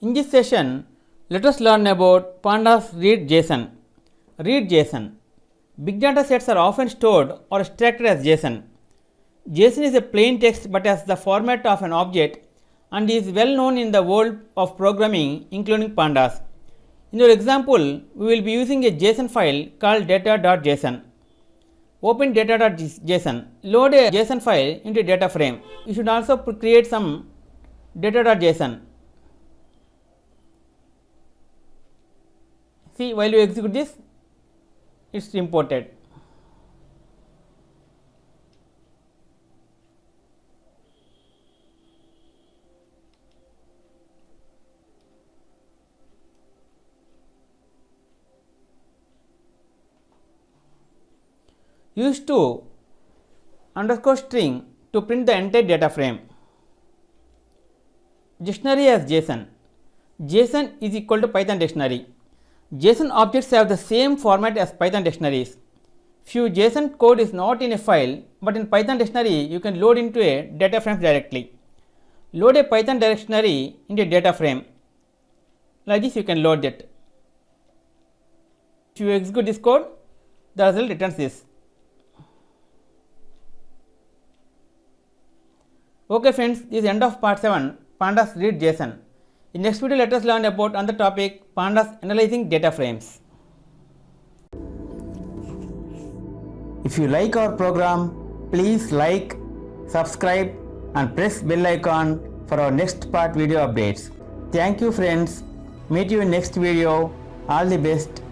In this session, let us learn about Pandas read JSON. Read JSON. Big data sets are often stored or structured as JSON. JSON is a plain text but has the format of an object and is well known in the world of programming, including Pandas. In your example, we will be using a JSON file called data.json. Open data.json. Load a JSON file into a data frame. You should also create some data.json. See, while you execute this, it is imported. Use to underscore string to print the entire data frame. Dictionary as JSON. JSON is equal to Python dictionary. JSON objects have the same format as Python dictionaries. Few JSON code is not in a file, but in Python dictionary you can load into a data frame directly. Load a Python dictionary into a data frame. Like this you can load it. If you execute this code, the result returns this. Okay friends, this is the end of part 7, Pandas read JSON. In next video, let us learn about another topic, Pandas analyzing data frames. If you like our program, please like, subscribe and press bell icon for our next part video updates. Thank you friends. Meet you in next video. All the best.